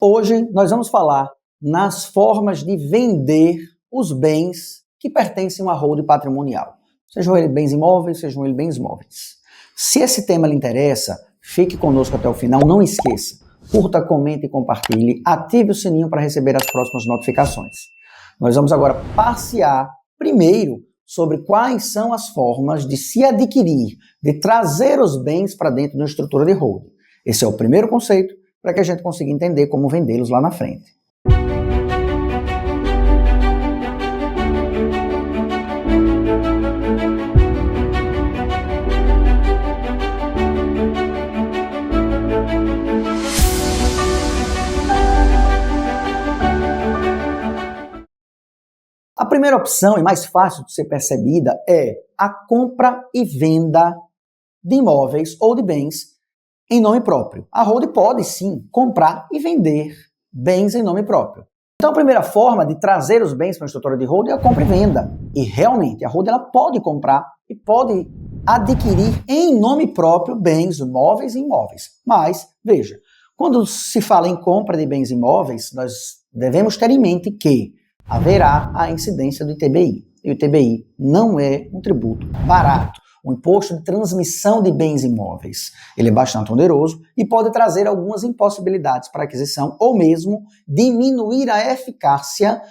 Hoje nós vamos falar nas formas de vender os bens que pertencem a uma holding patrimonial. Sejam eles bens imóveis, sejam eles bens móveis. Se esse tema lhe interessa, fique conosco até o final. Não esqueça, curta, comente e compartilhe. Ative o sininho para receber as próximas notificações. Nós vamos agora passear primeiro sobre quais são as formas de se adquirir, de trazer os bens para dentro de uma estrutura de holding. Esse é o primeiro conceito para que a gente consiga entender como vendê-los lá na frente. A primeira opção e mais fácil de ser percebida é a compra e venda de imóveis ou de bens em nome próprio. A holding pode sim comprar e vender bens em nome próprio. Então a primeira forma de trazer os bens para a estrutura de holding é a compra e venda. E realmente a holding ela pode comprar e pode adquirir em nome próprio bens móveis e imóveis. Mas, veja, quando se fala em compra de bens imóveis, nós devemos ter em mente que haverá a incidência do ITBI. E o ITBI não é um tributo barato. O imposto de transmissão de bens imóveis. Ele é bastante oneroso e pode trazer algumas impossibilidades para a aquisição ou mesmo diminuir a eficácia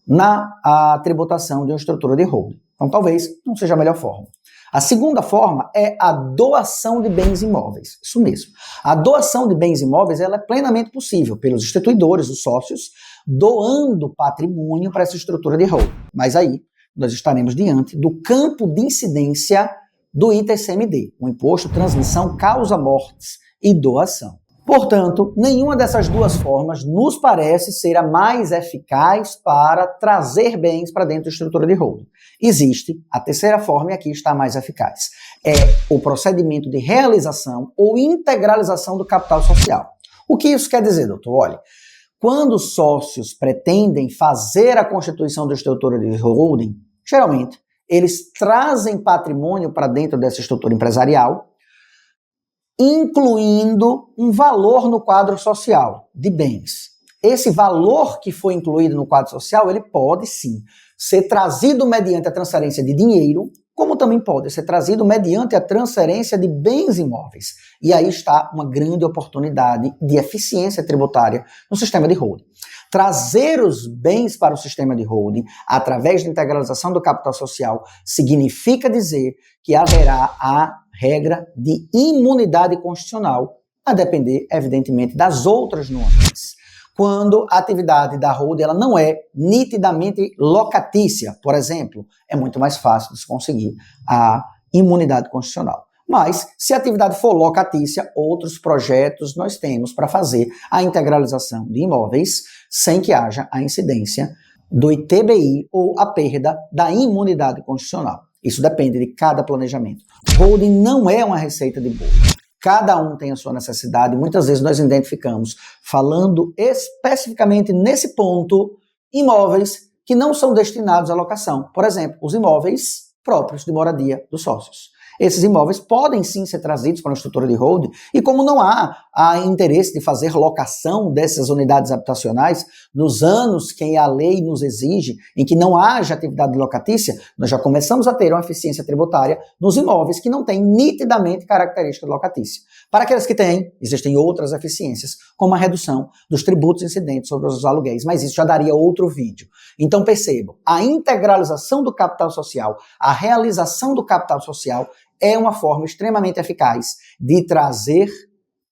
na tributação de uma estrutura de holding. Então talvez não seja a melhor forma. A segunda forma é a doação de bens imóveis. Isso mesmo. A doação de bens imóveis ela é plenamente possível pelos instituidores, os sócios, doando patrimônio para essa estrutura de holding. Mas aí nós estaremos diante do campo de incidência do ITCMD, o Imposto de Transmissão Causa-Mortes e Doação. Portanto, nenhuma dessas duas formas nos parece ser a mais eficaz para trazer bens para dentro da estrutura de holding. Existe a terceira forma e aqui está a mais eficaz. É o procedimento de realização ou integralização do capital social. O que isso quer dizer, doutor? Olha, quando os sócios pretendem fazer a constituição da estrutura de holding, geralmente, eles trazem patrimônio para dentro dessa estrutura empresarial, incluindo um valor no quadro social de bens. Esse valor que foi incluído no quadro social, ele pode sim ser trazido mediante a transferência de dinheiro, como também pode ser trazido mediante a transferência de bens imóveis. E aí está uma grande oportunidade de eficiência tributária no sistema de holding. Trazer os bens para o sistema de holding através da integralização do capital social significa dizer que haverá a regra de imunidade constitucional, a depender, evidentemente, das outras nuances. Quando a atividade da holding ela não é nitidamente locatícia, por exemplo, é muito mais fácil de se conseguir a imunidade constitucional. Mas, se a atividade for locatícia, outros projetos nós temos para fazer a integralização de imóveis sem que haja a incidência do ITBI ou a perda da imunidade constitucional. Isso depende de cada planejamento. Holding não é uma receita de bolo. Cada um tem a sua necessidade. Muitas vezes nós identificamos, falando especificamente nesse ponto, imóveis que não são destinados à locação. Por exemplo, os imóveis próprios de moradia dos sócios. Esses imóveis podem sim ser trazidos para uma estrutura de holding e como não há interesse de fazer locação dessas unidades habitacionais nos anos que a lei nos exige, em que não haja atividade locatícia, nós já começamos a ter uma eficiência tributária nos imóveis que não têm nitidamente característica locatícia. Para aqueles que têm, existem outras eficiências, como a redução dos tributos incidentes sobre os aluguéis, mas isso já daria outro vídeo. Então percebam, a integralização do capital social, a realização do capital social é uma forma extremamente eficaz de trazer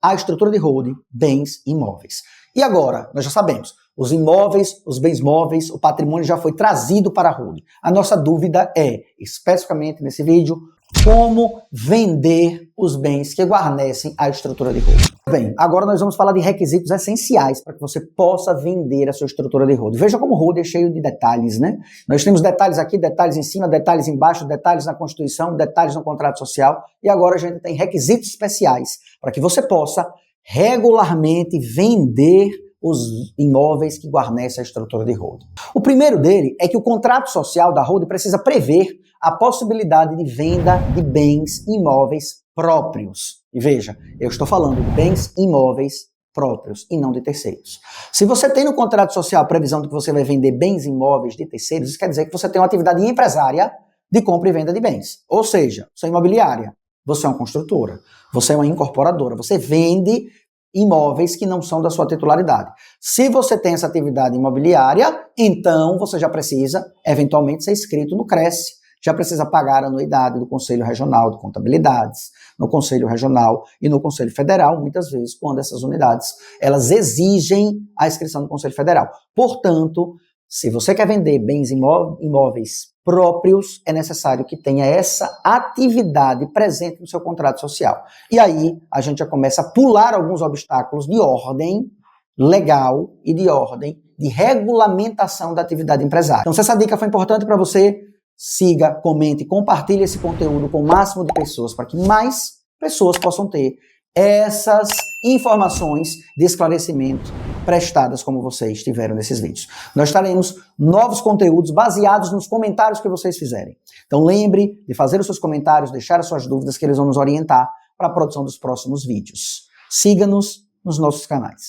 à estrutura de holding bens imóveis. E agora, nós já sabemos, os imóveis, os bens móveis, o patrimônio já foi trazido para a holding. A nossa dúvida é, especificamente nesse vídeo, como vender os bens que guarnecem a estrutura de holding. Bem, agora nós vamos falar de requisitos essenciais para que você possa vender a sua estrutura de holding. Veja como o holding é cheio de detalhes, né? Nós temos detalhes aqui, detalhes em cima, detalhes embaixo, detalhes na Constituição, detalhes no contrato social e agora a gente tem requisitos especiais para que você possa regularmente vender os imóveis que guarnecem a estrutura de holding. O primeiro dele é que o contrato social da holding precisa prever a possibilidade de venda de bens imóveis próprios. E veja, eu estou falando de bens imóveis próprios e não de terceiros. Se você tem no contrato social a previsão de que você vai vender bens imóveis de terceiros, isso quer dizer que você tem uma atividade empresária de compra e venda de bens. Ou seja, você é imobiliária, você é uma construtora, você é uma incorporadora, você vende imóveis que não são da sua titularidade. Se você tem essa atividade imobiliária, então você já precisa, eventualmente, ser inscrito no CRESSE, já precisa pagar a anuidade do Conselho Regional de Contabilidades, no Conselho Regional e no Conselho Federal, muitas vezes, quando essas unidades, elas exigem a inscrição do Conselho Federal. Portanto, se você quer vender bens imóveis próprios, é necessário que tenha essa atividade presente no seu contrato social. E aí, a gente já começa a pular alguns obstáculos de ordem legal e de ordem de regulamentação da atividade empresária. Então, se essa dica foi importante para você, siga, comente, compartilhe esse conteúdo com o máximo de pessoas para que mais pessoas possam ter essas informações de esclarecimento prestadas como vocês tiveram nesses vídeos. Nós teremos novos conteúdos baseados nos comentários que vocês fizerem. Então lembre de fazer os seus comentários, deixar as suas dúvidas que eles vão nos orientar para a produção dos próximos vídeos. Siga-nos nos nossos canais.